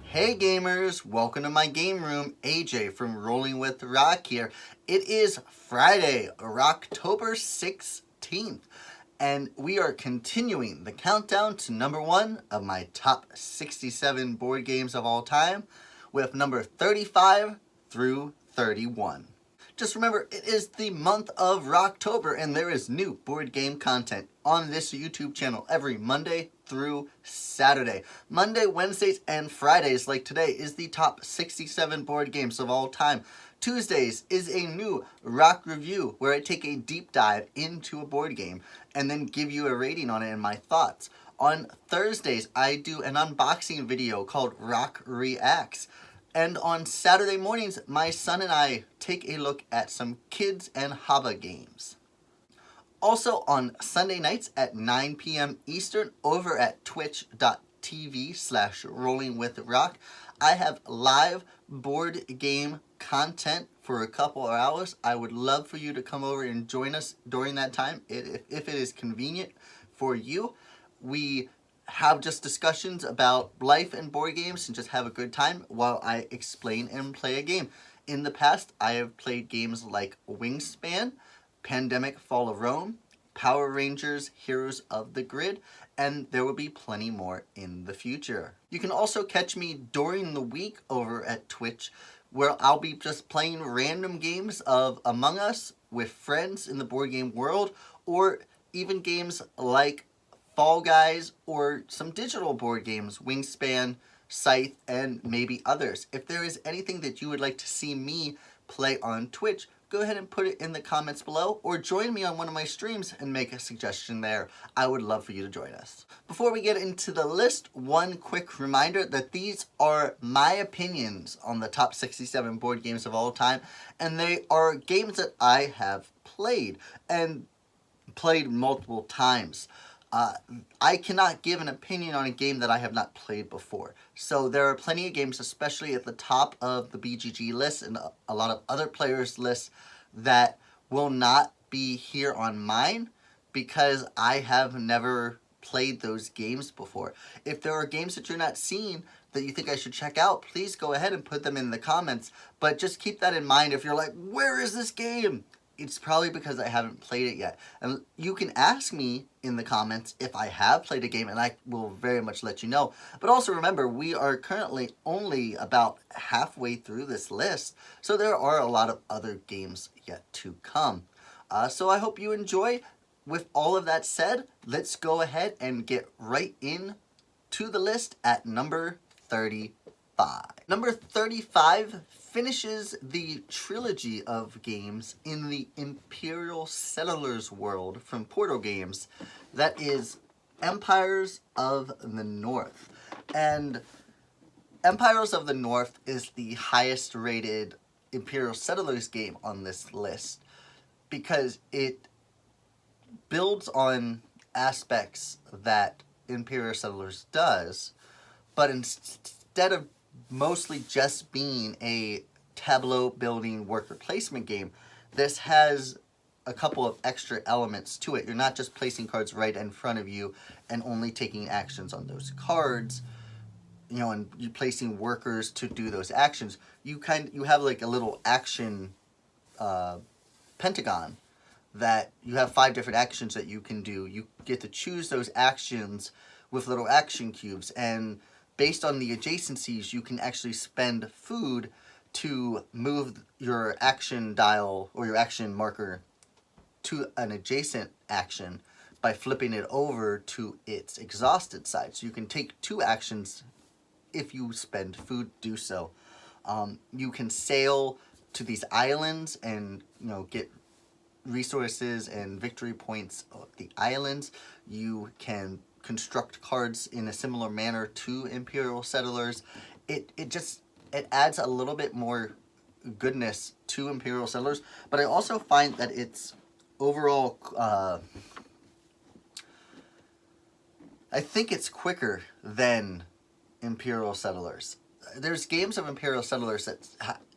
Hey gamers, welcome to my game room. AJ from Rolling With Roc here. It is Friday, ROCtober 16th, and we are continuing the countdown to number 1 of my top 67 board games of all time, with number 35 through 31. Just remember, it is the month of ROCtober, and there is new board game content on this YouTube channel every Monday through Saturday. Monday, Wednesdays, and Fridays, like today, is the top 67 board games of all time. Tuesdays is a new Roc review where I take a deep dive into a board game and then give you a rating on it and my thoughts. On Thursdays, I do an unboxing video called Roc Reacts. And on Saturday mornings, my son and I take a look at some kids and hobby games. Also on Sunday nights at 9 p.m. Eastern over at twitch.tv/rollingwithroc, I have live board game content for a couple of hours. I would love for you to come over and join us during that time if it is convenient for you. We have just discussions about life and board games and just have a good time while I explain and play a game. In the past, I have played games like Wingspan, Pandemic Fall of Rome, Power Rangers Heroes of the Grid, and there will be plenty more in the future. You can also catch me during the week over at Twitch, where I'll be just playing random games of Among Us with friends in the board game world, or even games like Fall Guys, or some digital board games, Wingspan, Scythe, and maybe others. If there is anything that you would like to see me play on Twitch, go ahead and put it in the comments below, or join me on one of my streams and make a suggestion there. I would love for you to join us. Before we get into the list, one quick reminder that these are my opinions on the top 67 board games of all time, and they are games that I have played, and played multiple times. I cannot give an opinion on a game that I have not played before. So there are plenty of games, especially at the top of the BGG list and a lot of other players' lists, that will not be here on mine because I have never played those games before. If there are games that you're not seeing that you think I should check out, please go ahead and put them in the comments. But just keep that in mind. If you're like, where is this game? It's probably because I haven't played it yet. And you can ask me in the comments if I have played a game, and I will very much let you know. But also remember, we are currently only about halfway through this list, so there are a lot of other games yet to come. So I hope you enjoy. With all of that said, let's go ahead and get right in to the list at number 35. Number 35 finishes the trilogy of games in the Imperial Settlers world from Portal Games. That is Empires of the North. And Empires of the North is the highest rated Imperial Settlers game on this list because it builds on aspects that Imperial Settlers does, but instead of mostly just being a tableau building worker placement game, this has a couple of extra elements to it. You're not just placing cards right in front of you and only taking actions on those cards, you know, and you placing workers to do those actions. You have like a little action pentagon that you have 5 different actions that you can do. You get to choose those actions with little action cubes, and based on the adjacencies, you can actually spend food to move your action dial or your action marker to an adjacent action by flipping it over to its exhausted side. So you can take 2 actions if you spend food to do so. You can sail to these islands and, you know, get resources and victory points of the islands. You can construct cards in a similar manner to Imperial Settlers. It adds a little bit more goodness to Imperial Settlers, but I also find that it's overall I think it's quicker than Imperial Settlers. There's games of Imperial Settlers that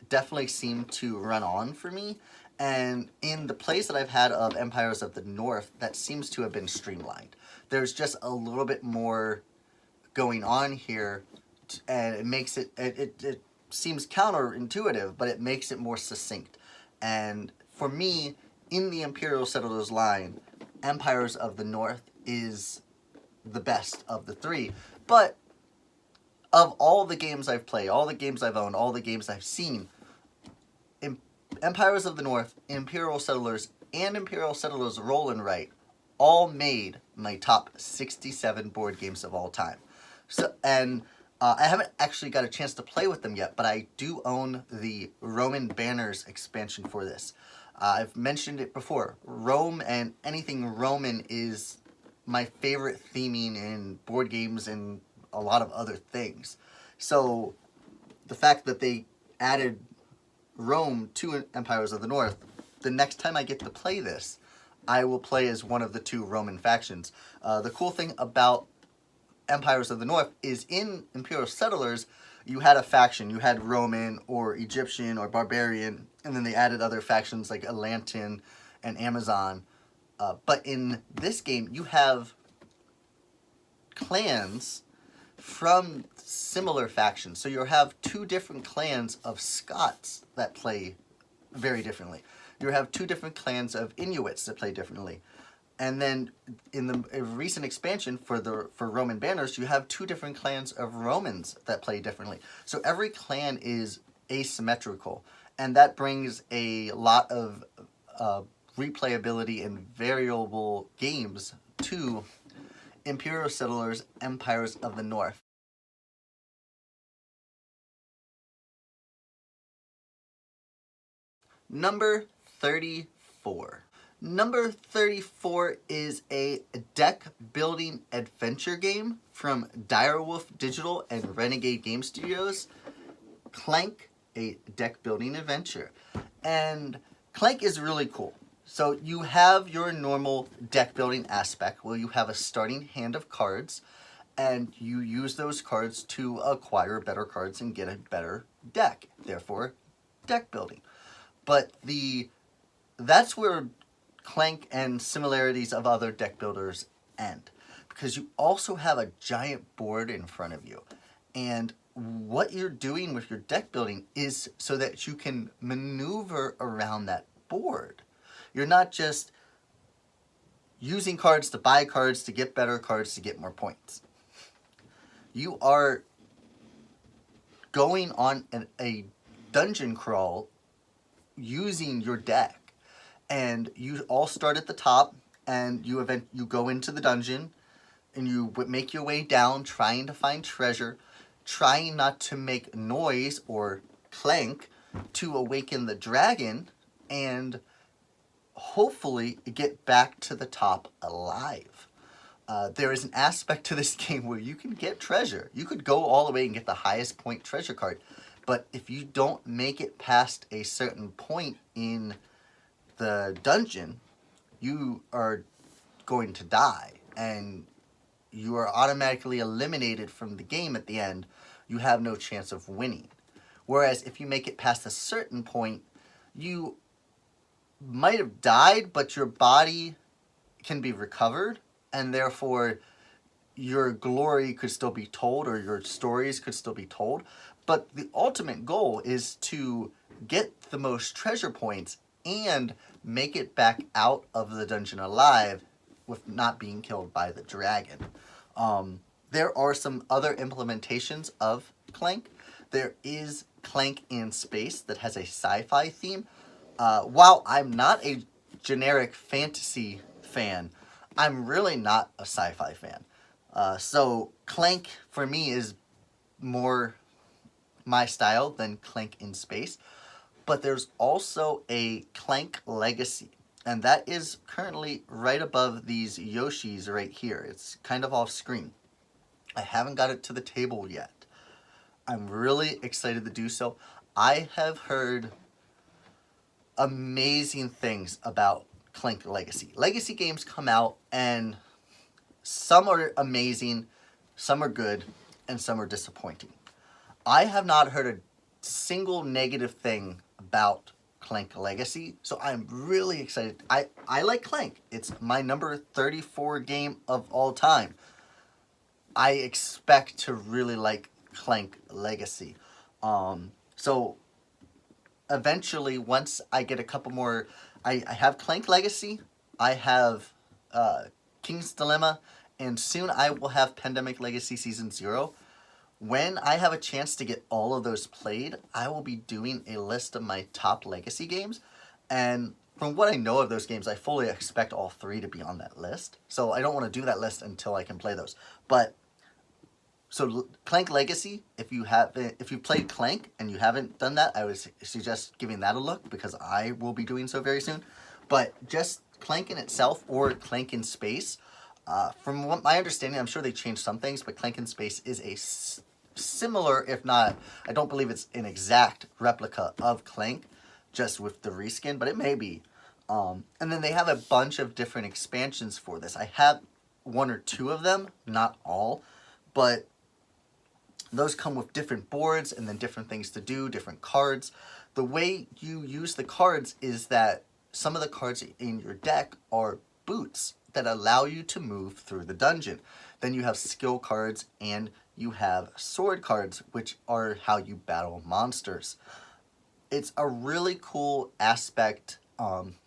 definitely seem to run on for me, and in the plays that I've had of Empires of the North, that seems to have been streamlined. There's just a little bit more going on here and it makes it seems counterintuitive, but it makes it more succinct. And for me, in the Imperial Settlers line, Empires of the North is the best of the three. But of all the games I've played, all the games I've owned, all the games I've seen, Empires of the North, Imperial Settlers, and Imperial Settlers Roll and Write all made my top 67 board games of all time. So, and I haven't actually got a chance to play with them yet, but I do own the Roman Banners expansion for this. I've mentioned it before. Rome and anything Roman is my favorite theming in board games and a lot of other things. So the fact that they added Rome to Empires of the North, the next time I get to play this, I will play as one of the two Roman factions. The cool thing about Empires of the North is in Imperial Settlers, you had a faction. You had Roman or Egyptian or Barbarian, and then they added other factions like Atlantean and Amazon. But in this game, you have clans from similar factions. So you have two different clans of Scots that play very differently. You have two different clans of Inuits that play differently. And then in the recent expansion for Roman Banners, you have two different clans of Romans that play differently. So every clan is asymmetrical, and that brings a lot of replayability and variable games to Imperial Settlers, Empires of the North. Number 34. Number 34 is a deck building adventure game from Direwolf Digital and Renegade Game Studios. Clank, a deck building adventure. And Clank is really cool. So you have your normal deck building aspect where you have a starting hand of cards and you use those cards to acquire better cards and get a better deck. Therefore, deck building. But that's where Clank and similarities of other deck builders end, because you also have a giant board in front of you, and what you're doing with your deck building is so that you can maneuver around that board. You're not just using cards to buy cards to get better cards to get more points. You are going on a dungeon crawl using your deck. And you all start at the top, and you go into the dungeon, and you make your way down, trying to find treasure, trying not to make noise or clank to awaken the dragon, and hopefully get back to the top alive. There is an aspect to this game where you can get treasure. You could go all the way and get the highest point treasure card, but if you don't make it past a certain point in the dungeon, you are going to die, and you are automatically eliminated from the game at the end. You have no chance of winning. Whereas if you make it past a certain point, you might have died, but your body can be recovered, and therefore your glory could still be told, or your stories could still be told. But the ultimate goal is to get the most treasure points and make it back out of the dungeon alive with not being killed by the dragon. There are some other implementations of Clank. There is Clank in Space that has a sci-fi theme. While I'm not a generic fantasy fan, I'm really not a sci-fi fan. So Clank for me is more my style than Clank in Space. But there's also a Clank Legacy, and that is currently right above these Yoshis right here. It's kind of off screen. I haven't got it to the table yet. I'm really excited to do so. I have heard amazing things about Clank Legacy. Legacy games come out, and some are amazing, some are good, and some are disappointing. I have not heard a single negative thing about Clank Legacy, so I'm really excited. I like Clank. It's my number 34 game of all time. I expect to really like Clank Legacy. So eventually, once I get a couple more, I have Clank Legacy, I have King's Dilemma, and soon I will have Pandemic Legacy Season 0. When I have a chance to get all of those played, I will be doing a list of my top Legacy games. And from what I know of those games, I fully expect all 3 to be on that list. So I don't want to do that list until I can play those. But so Clank Legacy, if you played Clank and you haven't done that, I would suggest giving that a look, because I will be doing so very soon. But just Clank in itself, or Clank in Space, from what my understanding, I'm sure they changed some things, but Clank in Space is a similar, if not, I don't believe it's an exact replica of Clank, just with the reskin, but it may be. And then they have a bunch of different expansions for this. I have 1 or 2 of them, not all, but those come with different boards and then different things to do, different cards. The way you use the cards is that some of the cards in your deck are boots that allow you to move through the dungeon. Then you have skill cards and you have sword cards, which are how you battle monsters. It's a really cool aspect.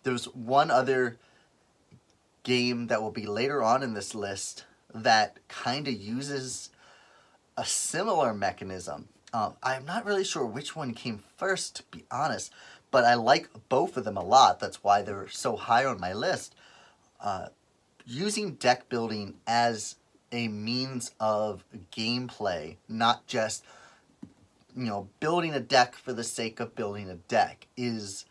There's one other game that will be later on in this list that kind of uses a similar mechanism. I'm not really sure which one came first, to be honest, but I like both of them a lot. That's why they're so high on my list. Using deck building as a means of gameplay, not just, building a deck for the sake of building a deck, is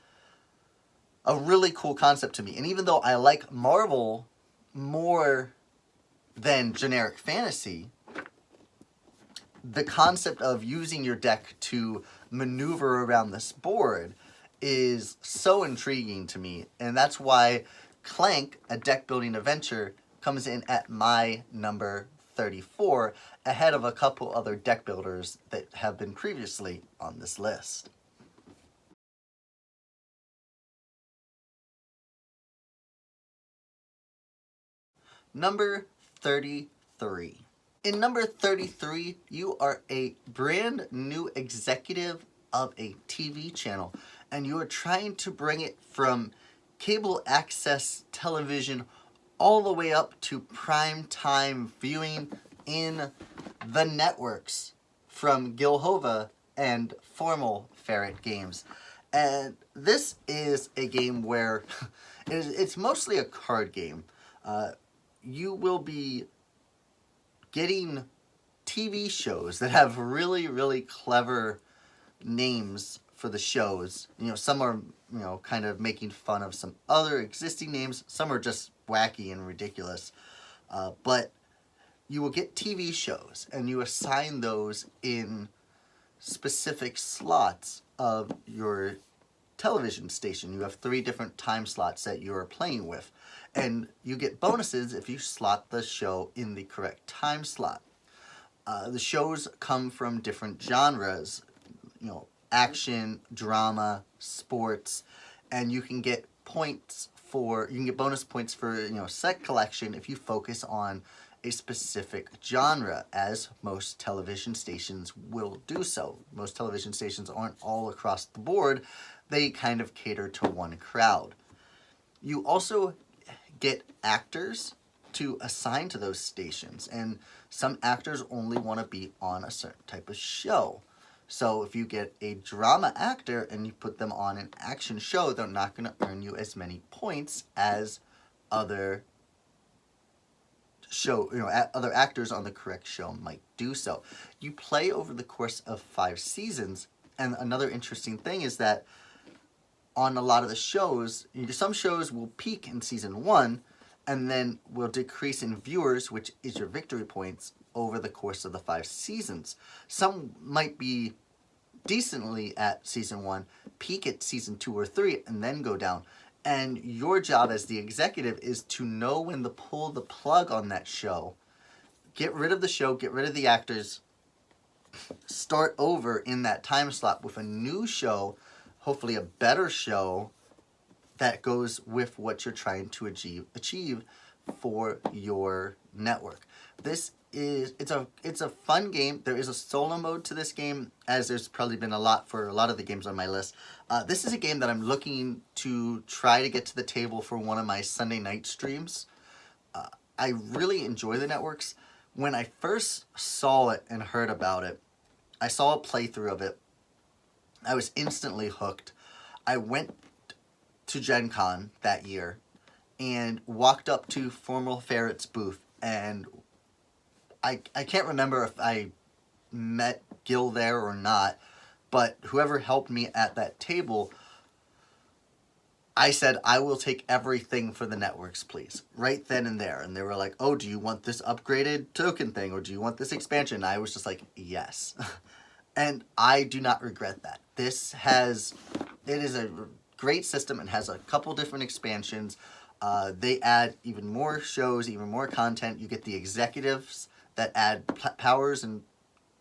a really cool concept to me. And even though I like Marvel more than generic fantasy, the concept of using your deck to maneuver around this board is so intriguing to me. And that's why Clank, a deck building adventure, comes in at my number 34, ahead of a couple other deck builders that have been previously on this list. Number 33. In number 33, you are a brand new executive of a TV channel, and you are trying to bring it from cable access television all the way up to prime time viewing in the networks from Gilhova and Formal Ferret Games. And this is a game where it's mostly a card game. You will be getting TV shows that have really, really clever names for the shows. Some are, kind of making fun of some other existing names. Some are just wacky and ridiculous. But you will get TV shows, and you assign those in specific slots of your television station. You have 3 different time slots that you are playing with, and you get bonuses if you slot the show in the correct time slot. The shows come from different genres, action, drama, sports, and you can get bonus points for, set collection if you focus on a specific genre, as most television stations will do so. Most television stations aren't all across the board. They kind of cater to one crowd. You also get actors to assign to those stations, and some actors only want to be on a certain type of show. So if you get a drama actor and you put them on an action show, they're not going to earn you as many points as other other actors on the correct show might do so. You play over the course of 5 seasons, and another interesting thing is that on a lot of the shows, some shows will peak in season 1 and then will decrease in viewers, which is your victory points, over the course of the 5 seasons. Some might be decently at season 1, peak at season 2 or 3, and then go down. And your job as the executive is to know when to pull the plug on that show. Get rid of the show, get rid of the actors, start over in that time slot with a new show, hopefully a better show that goes with what you're trying to achieve for your network. This it's a fun game. There is a solo mode to this game, as there's probably been a lot for a lot of the games on my list. This is a game that I'm looking to try to get to the table for one of my Sunday night streams. I really enjoy the networks. When I first saw it and heard about it, I saw a playthrough of it. I was instantly hooked. I went to Gen Con that year and walked up to Formal Ferret's booth, and I can't remember if I met Gil there or not, but whoever helped me at that table, I said, I will take everything for the networks, please. Right then and there. And they were like, oh, do you want this upgraded token thing? Or do you want this expansion? And I was just like, yes. And I do not regret that. It is a great system and has a couple different expansions. They add even more shows, even more content. You get the executives that add powers and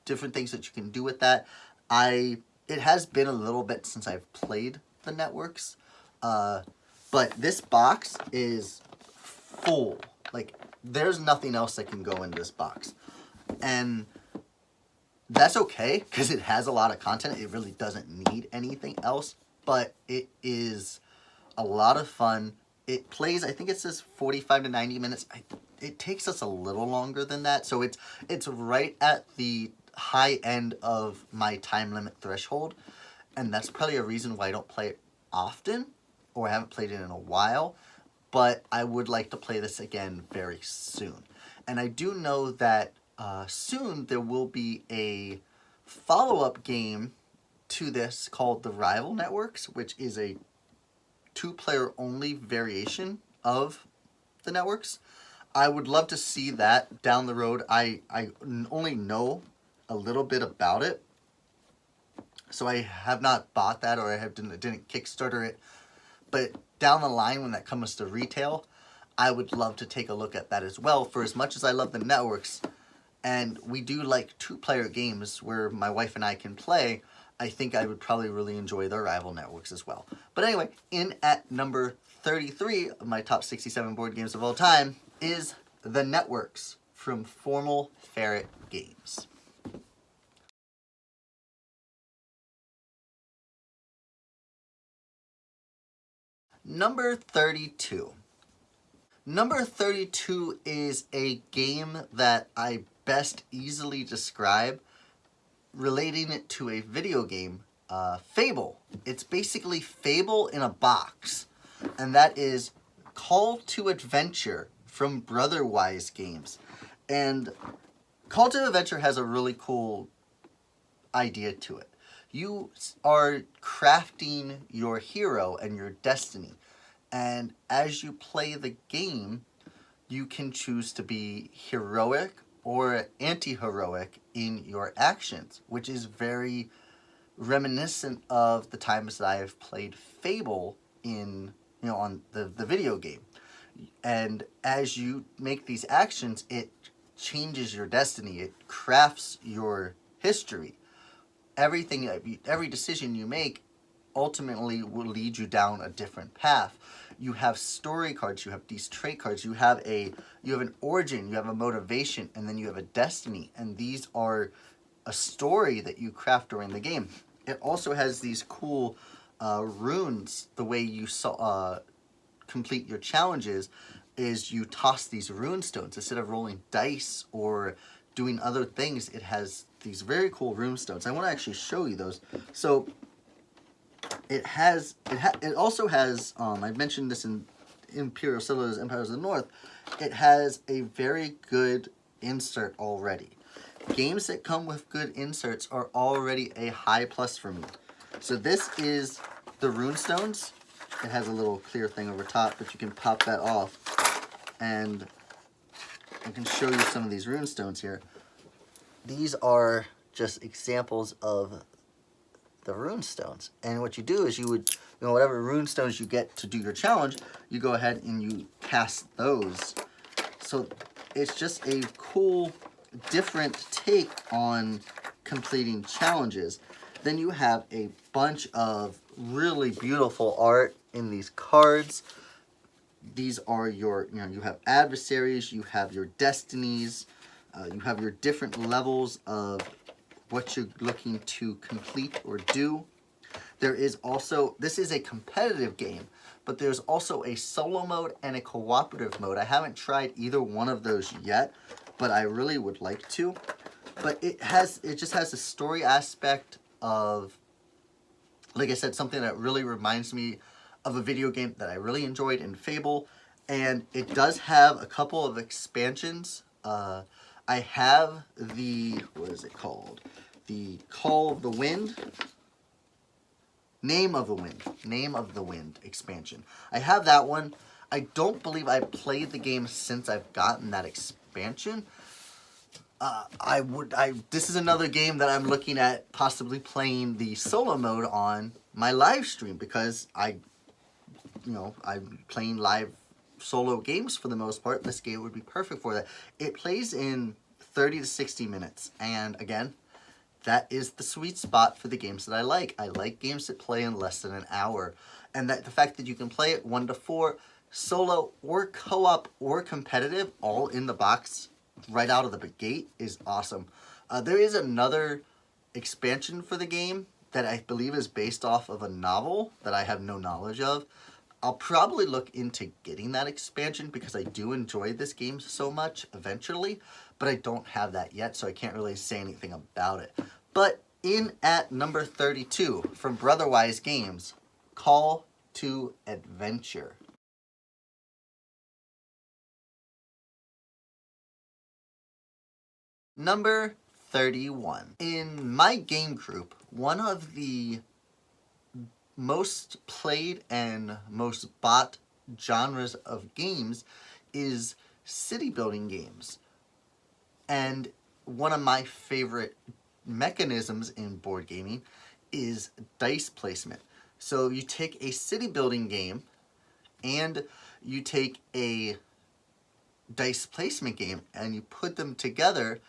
different things that you can do with that. It has been a little bit since I've played the networks. But this box is full. Like, there's nothing else that can go in this box. And that's okay, because it has a lot of content. It really doesn't need anything else. But it is a lot of fun. It plays, I think it says 45 to 90 minutes. It takes us a little longer than that. So it's right at the high end of my time limit threshold. And that's probably a reason why I don't play it often, or I haven't played it in a while, but I would like to play this again very soon. And I do know that soon there will be a follow-up game to this called the Rival Networks, which is a 2-player only variation of the networks. I would love to see that down the road. I only know a little bit about it, so I have not bought that, or I didn't Kickstarter it. But down the line, when that comes to retail, I would love to take a look at that as well. For as much as I love the networks, and we do like 2-player games where my wife and I can play, I think I would probably really enjoy the Rival Networks as well. But anyway, in at number 33 of my top 67 board games of all time is The Networks from Formal Ferret Games. Number 32. Number 32 is a game that I best easily describe relating it to a video game, Fable. It's basically Fable in a box, and that is Call to Adventure from Brotherwise Games. And Call to Adventure has a really cool idea to it. You are crafting your hero and your destiny. And as you play the game, you can choose to be heroic or anti-heroic in your actions, which is very reminiscent of the times that I have played Fable on the video game. And as you make these actions, it changes your destiny. It crafts your history. Every decision you make ultimately will lead you down a different path. You have story cards, you have these trait cards, you have an origin, you have a motivation, and then you have a destiny. And these are a story that you craft during the game. It also has these cool runes. The way you complete your challenges is you toss these rune stones. Instead of rolling dice or doing other things, it has these very cool rune stones. I want to actually show you those. So it also has, I mentioned this in Imperial Settlers, Empires of the North, it has a very good insert already. Games that come with good inserts are already a high plus for me. So this is the runestones. It has a little clear thing over top, but you can pop that off. And I can show you some of these runestones here. These are just examples of the runestones. And what you do is whatever runestones you get to do your challenge, you go ahead and you cast those. So it's just a cool, different take on completing challenges. Then you have a bunch of really beautiful art in these cards. These are you have adversaries, you have your destinies, You have your different levels of what you're looking to complete or do. There is also, this is a competitive game, but there's also a solo mode and a cooperative mode. I haven't tried either one of those yet, but I really would like to. But it just has a story aspect of, like I said, something that really reminds me of a video game that I really enjoyed in Fable. And it does have a couple of expansions. I have the, what is it called? The Call of the Wind. Name of the Wind expansion. I have that one. I don't believe I've played the game since I've gotten that expansion. This is another game that I'm looking at possibly playing the solo mode on my live stream, because I'm playing live solo games for the most part. This game would be perfect for that. It plays in 30 to 60 minutes, and again, that is the sweet spot for the games that I like. I like games that play in less than an hour, and that the fact that you can play it 1 to 4, solo or co-op or competitive, all in the box right out of the gate is awesome. There is another expansion for the game that I believe is based off of a novel that I have no knowledge of. I'll probably look into getting that expansion because I do enjoy this game so much eventually, but I don't have that yet, so I can't really say anything about it. But in at number 32 from Brotherwise Games, Call to Adventure. Number 31. In my game group, one of the most played and most bought genres of games is city building games. And one of my favorite mechanisms in board gaming is dice placement. So you take a city building game and you take a dice placement game and you put them together.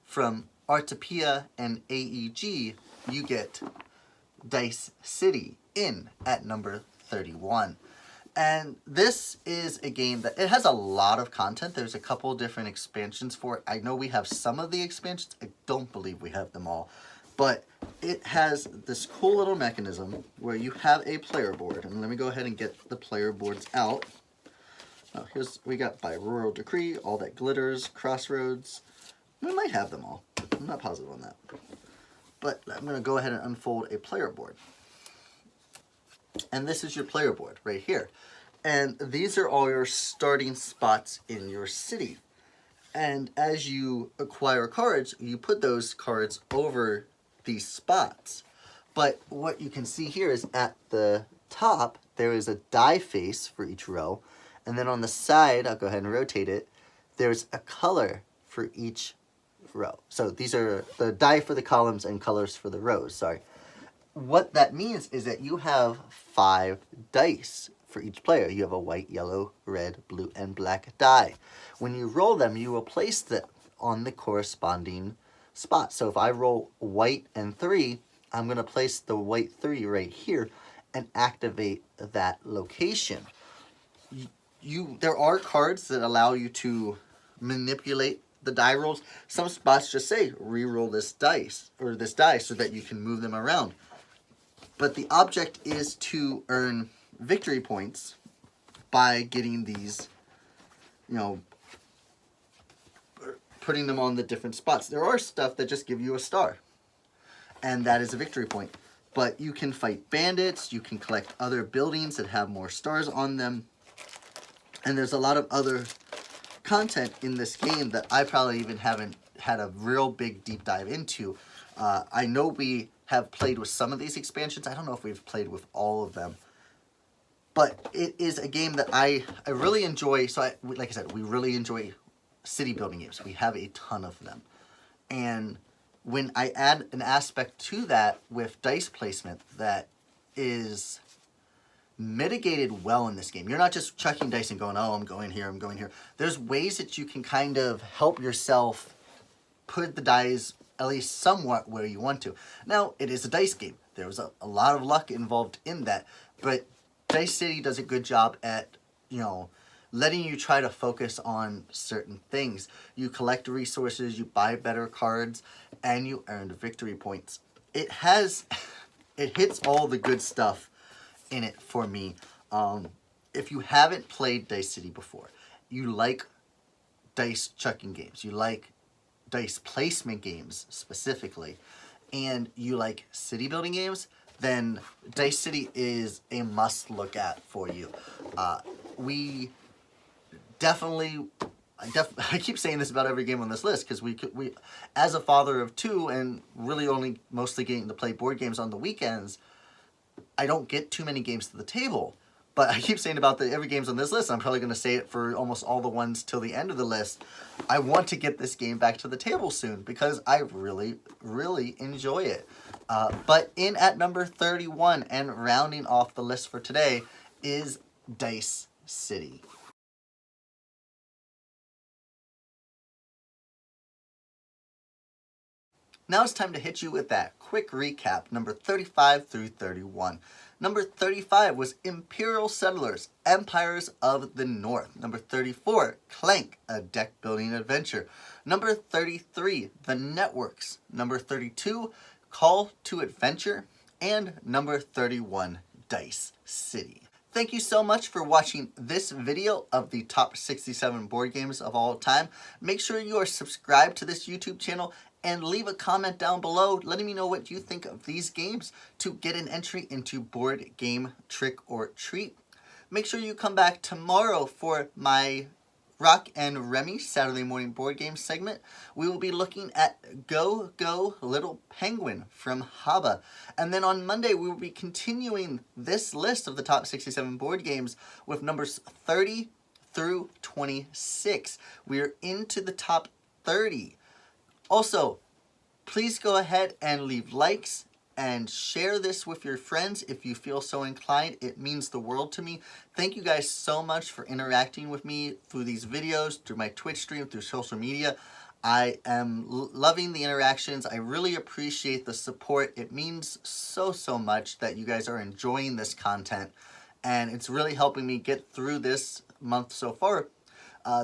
From Artopia and AEG, you get Dice City in at number 31. And this is a game that, it has a lot of content. There's a couple different expansions for it. I know we have some of the expansions. I don't believe we have them all. But it has this cool little mechanism where you have a player board. And let me go ahead and get the player boards out. Oh, we got By Royal Decree, All That Glitters, Crossroads. We might have them all. I'm not positive on that. But I'm going to go ahead and unfold a player board. And this is your player board right here. And these are all your starting spots in your city. And as you acquire cards, you put those cards over these spots. But what you can see here is at the top, there is a die face for each row. And then on the side, I'll go ahead and rotate it, there's a color for each row. So these are the die for the columns and colors for the rows, sorry. What that means is that you have 5 dice for each player. You have a white, yellow, red, blue, and black die. When you roll them, you will place them on the corresponding spot. So if I roll white and 3, I'm going to place the white 3 right here and activate that location. There are cards that allow you to manipulate the die rolls. Some spots just say re-roll this dice or this die so that you can move them around. But the object is to earn victory points by getting these, putting them on the different spots. There are stuff that just give you a star, and that is a victory point. But you can fight bandits, you can collect other buildings that have more stars on them, and there's a lot of other content in this game that I probably even haven't had a real big deep dive into. I know we have played with some of these expansions. I don't know if we've played with all of them. But it is a game that I really enjoy. So like I said, we really enjoy city building games. We have a ton of them. And when I add an aspect to that with dice placement that is mitigated well in this game. You're not just chucking dice and going, oh, I'm going here, I'm going here. There's ways that you can kind of help yourself put the dice at least somewhat where you want to. Now, it is a dice game. There was a lot of luck involved in that, but Dice City does a good job at, letting you try to focus on certain things. You collect resources, you buy better cards, and you earn victory points. It hits all the good stuff in it for me. If you haven't played Dice City before, you like dice chucking games, you like dice placement games specifically, and you like city building games, then Dice City is a must look at for you. We definitely, I keep saying this about every game on this list because we, as a father of two and really only mostly getting to play board games on the weekends, I don't get too many games to the table. But I keep saying about every game's on this list. I'm probably going to say it for almost all the ones till the end of the list. I want to get this game back to the table soon because I really, really enjoy it. But in at number 31 and rounding off the list for today is Dice City. Now it's time to hit you with that quick recap, number 35 through 31. Number 35 was Imperial Settlers, Empires of the North. Number 34, Clank, a deck building adventure. Number 33, The Networks. Number 32, Call to Adventure. And number 31, Dice City. Thank you so much for watching this video of the top 67 board games of all time. Make sure you are subscribed to this YouTube channel and leave a comment down below letting me know what you think of these games to get an entry into Board Game Trick or Treat. Make sure you come back tomorrow for my Roc and Remy Saturday morning board game segment. We will be looking at Go Go Little Penguin from Haba. And then on Monday we will be continuing this list of the top 67 board games with numbers 30 through 26. We are into the top 30. Also, please go ahead and leave likes and share this with your friends if you feel so inclined. It means the world to me. Thank you guys so much for interacting with me through these videos, through my Twitch stream, through social media. I am loving the interactions. I really appreciate the support. It means so, so much that you guys are enjoying this content, and it's really helping me get through this month so far.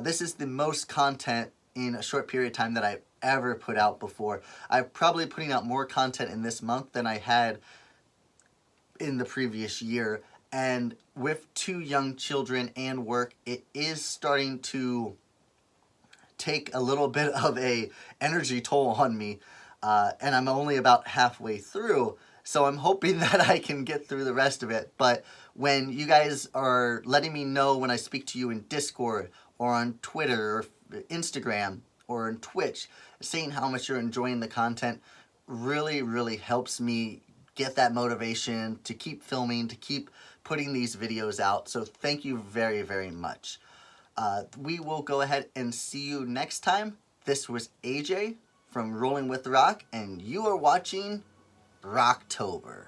This is the most content in a short period of time that I've ever put out before. I'm probably putting out more content in this month than I had in the previous year, and with 2 young children and work, it is starting to take a little bit of a energy toll on me, and I'm only about halfway through, so I'm hoping that I can get through the rest of it. But when you guys are letting me know when I speak to you in Discord or on Twitter or Instagram or on Twitch, saying how much you're enjoying the content really, really helps me get that motivation to keep filming, to keep putting these videos out. So thank you very, very much. We will go ahead and see you next time. This was AJ from Rolling With Roc, and you are watching ROCtober.